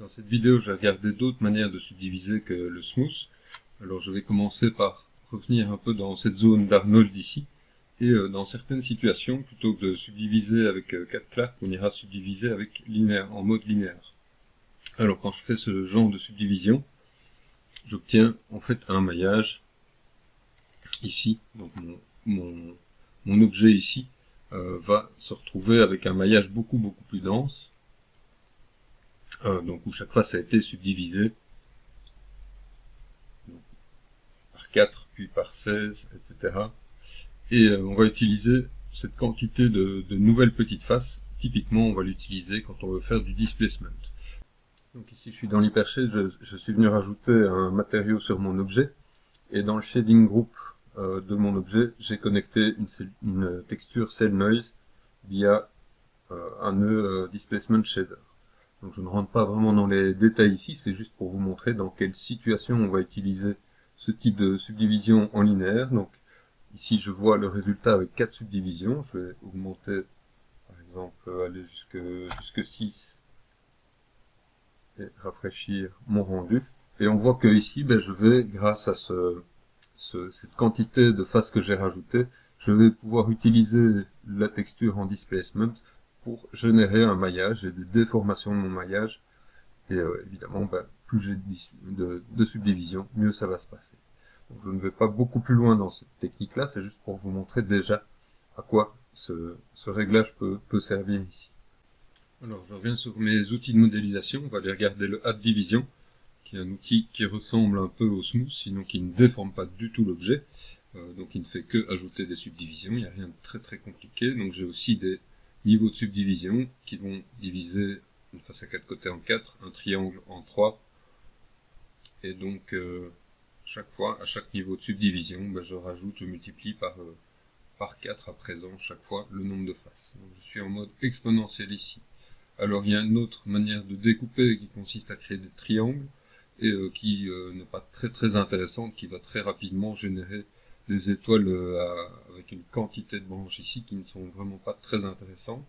Dans cette vidéo, je vais regarder d'autres manières de subdiviser que le smooth. Alors je vais commencer par revenir un peu dans cette zone d'Arnold ici. Et dans certaines situations, plutôt que de subdiviser avec 4 clarks, on ira subdiviser avec linéaire, en mode linéaire. Alors quand je fais ce genre de subdivision, j'obtiens en fait un maillage ici. Donc mon objet ici va se retrouver avec un maillage beaucoup plus dense. Donc où chaque face a été subdivisée par 4, puis par 16, etc. Et on va utiliser cette quantité de nouvelles petites faces. Typiquement, on va l'utiliser quand on veut faire du displacement. Donc ici, je suis dans l'hypershade, je suis venu rajouter un matériau sur mon objet. Et dans le shading group de mon objet, j'ai connecté une texture Cell Noise via un nœud Displacement Shader. Donc je ne rentre pas vraiment dans les détails ici, c'est juste pour vous montrer dans quelle situation on va utiliser ce type de subdivision en linéaire. Donc ici je vois le résultat avec 4 subdivisions, je vais augmenter par exemple aller jusque 6 et rafraîchir mon rendu. Et on voit que ici je vais, grâce à cette quantité de faces que j'ai rajoutées, je vais pouvoir utiliser la texture en displacement pour générer un maillage et des déformations de mon maillage. Et évidemment, plus j'ai de subdivision, mieux ça va se passer. Donc, je ne vais pas beaucoup plus loin dans cette technique-là, c'est juste pour vous montrer déjà à quoi ce réglage peut servir ici. Alors, je reviens sur mes outils de modélisation. On va aller regarder le Add Division, qui est un outil qui ressemble un peu au smooth, sinon qui ne déforme pas du tout l'objet. Donc il ne fait que ajouter des subdivisions, il n'y a rien de très compliqué. Donc j'ai aussi des niveaux de subdivision qui vont diviser une face à 4 côtés en 4, un triangle en 3. Et donc chaque fois, à chaque niveau de subdivision, je multiplie par 4 à présent, chaque fois, le nombre de faces. Donc je suis en mode exponentiel ici. Alors il y a une autre manière de découper qui consiste à créer des triangles et qui n'est pas très intéressante, qui va très rapidement générer des étoiles avec une quantité de branches ici qui ne sont vraiment pas très intéressantes.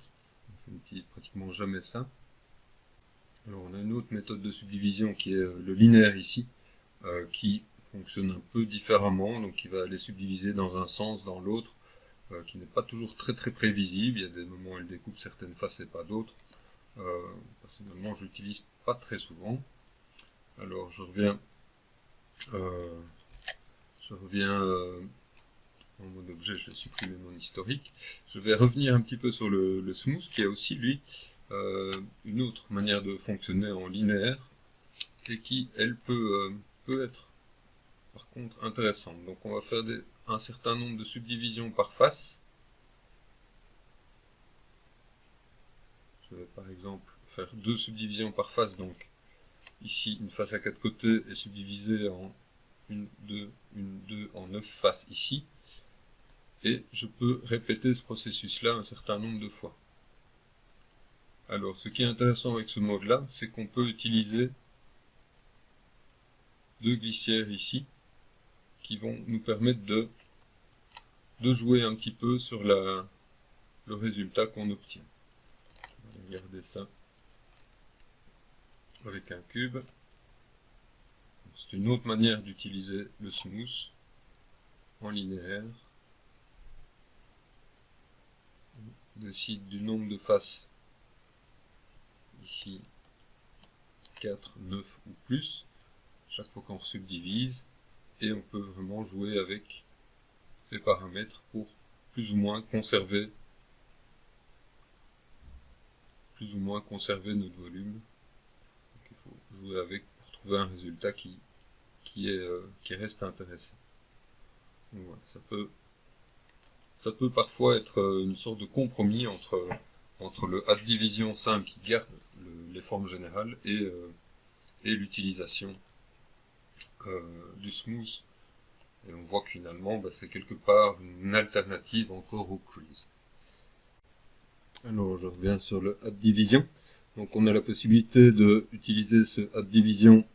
Je n'utilise pratiquement jamais ça. Alors on a une autre méthode de subdivision qui est le linéaire ici, qui fonctionne un peu différemment, donc qui va aller subdiviser dans un sens, dans l'autre, qui n'est pas toujours très prévisible. Il y a des moments où elle découpe certaines faces et pas d'autres. Personnellement, je l'utilise pas très souvent. Alors, je reviens en mode objet, je vais supprimer mon historique. Je vais revenir un petit peu sur le smooth, qui a aussi, lui, une autre manière de fonctionner en linéaire, et qui, elle, peut être, par contre, intéressante. Donc, on va faire un certain nombre de subdivisions par face. Je vais, par exemple, faire 2 subdivisions par face, donc ici, une face à 4 côtés est subdivisée en une, 2 en 9 faces ici. Et je peux répéter ce processus-là un certain nombre de fois. Alors, ce qui est intéressant avec ce mode-là, c'est qu'on peut utiliser 2 glissières ici, qui vont nous permettre de jouer un petit peu sur le résultat qu'on obtient. On va regarder ça avec un cube. C'est une autre manière d'utiliser le smooth en linéaire. On décide du nombre de faces, ici 4, 9 ou plus, chaque fois qu'on subdivise, et on peut vraiment jouer avec ces paramètres pour plus ou moins conserver notre volume. Donc il faut jouer avec pour trouver un résultat qui reste intéressant. Donc voilà, ça peut parfois être une sorte de compromis entre le add division simple qui garde les formes générales et l'utilisation du smooth. Et on voit que finalement, c'est quelque part une alternative encore au crease. Alors, je reviens sur le add division. Donc, on a la possibilité d'utiliser ce add division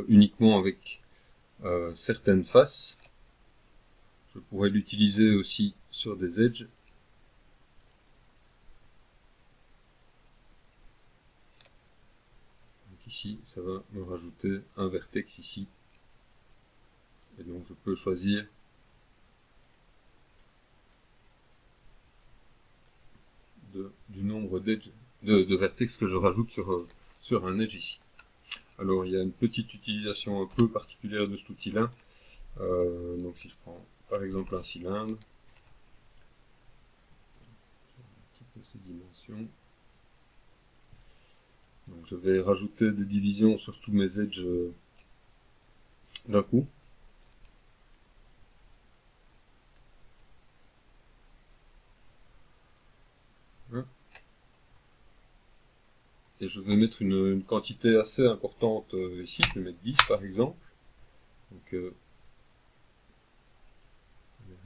uniquement avec certaines faces. Je pourrais l'utiliser aussi sur des edges. ici, ça va me rajouter un vertex ici. Et donc je peux choisir du nombre d'edges, de vertex que je rajoute sur un edge ici. Alors il y a une petite utilisation un peu particulière de cet outil-là. Donc si je prends par exemple un cylindre, un petit peu ces dimensions. Donc je vais rajouter des divisions sur tous mes edges d'un coup. Et je vais mettre une quantité assez importante ici, je vais mettre 10 par exemple. Donc je vais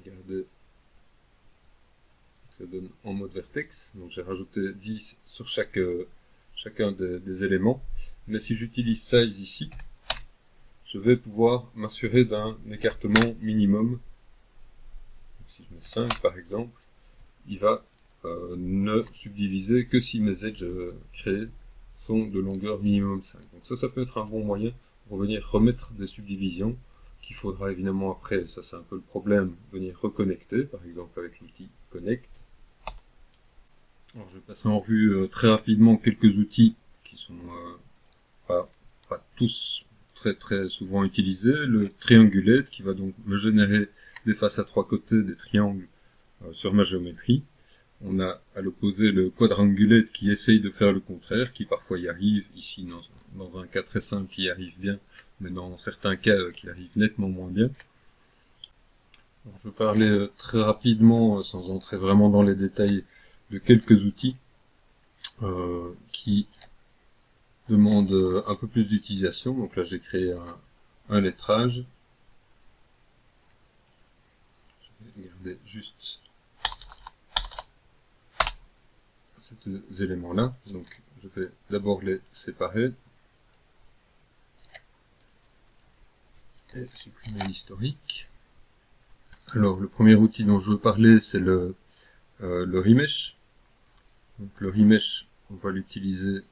regarder ce que ça donne en mode vertex. Donc j'ai rajouté 10 sur chacun des éléments. Mais si j'utilise size ici, je vais pouvoir m'assurer d'un écartement minimum. Donc, si je mets 5 par exemple, il va ne subdiviser que si mes edges créés sont de longueur minimum 5. Donc ça peut être un bon moyen pour venir remettre des subdivisions qu'il faudra évidemment après, ça c'est un peu le problème, venir reconnecter, par exemple avec l'outil Connect. Alors je vais passer en revue très rapidement quelques outils qui sont pas tous très souvent utilisés. Le Triangulate qui va donc me générer des faces à 3 côtés, des triangles sur ma géométrie. On a à l'opposé le Quadrangulate qui essaye de faire le contraire, qui parfois y arrive, ici dans un cas très simple qui y arrive bien, mais dans certains cas qui arrive nettement moins bien. Alors, je vais parler très rapidement, sans entrer vraiment dans les détails, de quelques outils qui demandent un peu plus d'utilisation. Donc là j'ai créé un lettrage. Je vais garder juste ces éléments-là. Donc je vais d'abord les séparer et supprimer l'historique. Alors le premier outil dont je veux parler, c'est le remesh. Donc le remesh, on va l'utiliser.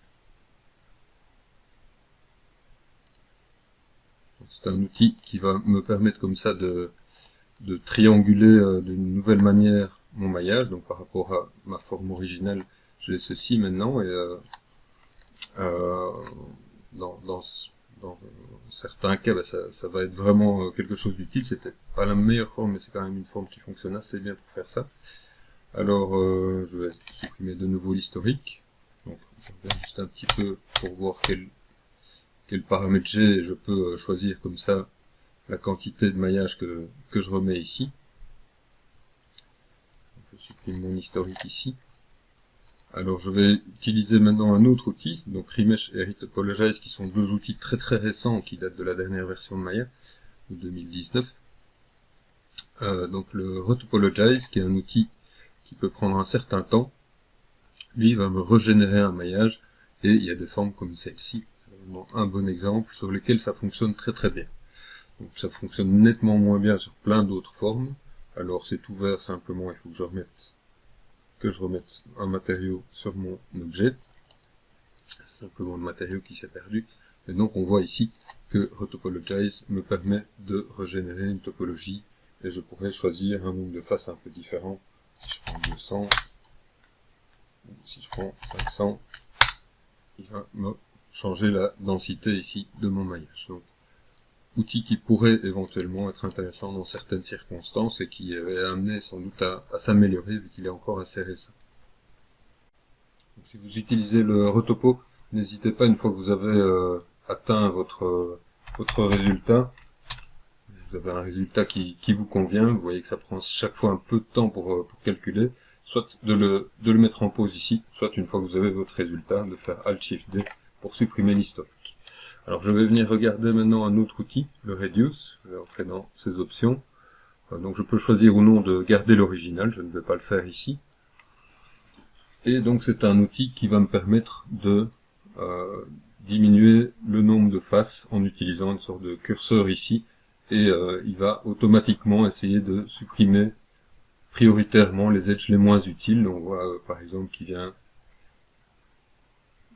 C'est un outil qui va me permettre comme ça de trianguler d'une nouvelle manière mon maillage. Donc par rapport à ma forme originale, j'ai ceci maintenant, et dans certains cas, ça va être vraiment quelque chose d'utile. C'est peut-être pas la meilleure forme, mais c'est quand même une forme qui fonctionne assez bien pour faire ça. Alors je vais supprimer de nouveau l'historique. Donc je regarde juste un petit peu pour voir quel paramètre j'ai, et je peux choisir comme ça la quantité de maillage que je remets ici. Je supprime mon historique ici. Alors je vais utiliser maintenant un autre outil, donc Remesh et Retopologize, qui sont deux outils très récents qui datent de la dernière version de Maya, de 2019. Donc le Retopologize, qui est un outil qui peut prendre un certain temps, lui va me régénérer un maillage, et il y a des formes comme celle-ci, c'est vraiment un bon exemple sur lequel ça fonctionne très bien. Donc ça fonctionne nettement moins bien sur plein d'autres formes. Alors c'est ouvert simplement, il faut que je remette un matériau sur mon objet. C'est simplement le matériau qui s'est perdu. Et donc on voit ici que Retopologize me permet de régénérer une topologie, et je pourrais choisir un nombre de faces un peu différent. Si je prends 200, ou si je prends 500, il va me changer la densité ici de mon maillage. Donc, outil qui pourrait éventuellement être intéressant dans certaines circonstances et qui est amené sans doute à s'améliorer vu qu'il est encore assez récent. Donc, si vous utilisez le retopo, n'hésitez pas, une fois que vous avez atteint votre résultat, vous avez un résultat qui vous convient, vous voyez que ça prend chaque fois un peu de temps pour calculer, soit de le mettre en pause ici, soit une fois que vous avez votre résultat, de faire Alt-Shift-D pour supprimer l'historique. Alors je vais venir regarder maintenant un autre outil, le Reduce. Je vais entrer dans ses options. Donc je peux choisir ou non de garder l'original, je ne vais pas le faire ici. Et donc c'est un outil qui va me permettre de diminuer le nombre de faces en utilisant une sorte de curseur ici. Et il va automatiquement essayer de supprimer prioritairement les edges les moins utiles. On voit par exemple qu'il vient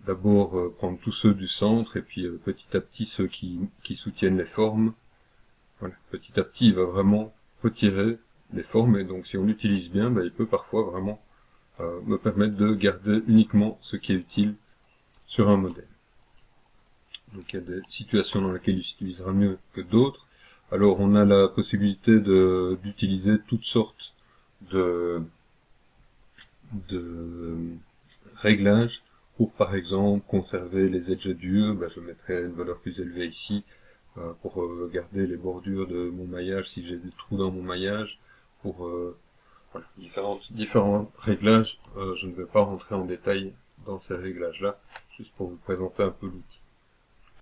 d'abord prendre tous ceux du centre et puis petit à petit ceux qui soutiennent les formes. Voilà. Petit à petit, il va vraiment retirer les formes et donc si on l'utilise bien, il peut parfois vraiment me permettre de garder uniquement ce qui est utile sur un modèle. Donc il y a des situations dans lesquelles il s'utilisera mieux que d'autres. Alors on a la possibilité d'utiliser toutes sortes de réglages pour par exemple conserver les edges durs. Je mettrai une valeur plus élevée ici pour garder les bordures de mon maillage si j'ai des trous dans mon maillage. Pour voilà, différents réglages. Je ne vais pas rentrer en détail dans ces réglages là, juste pour vous présenter un peu l'outil.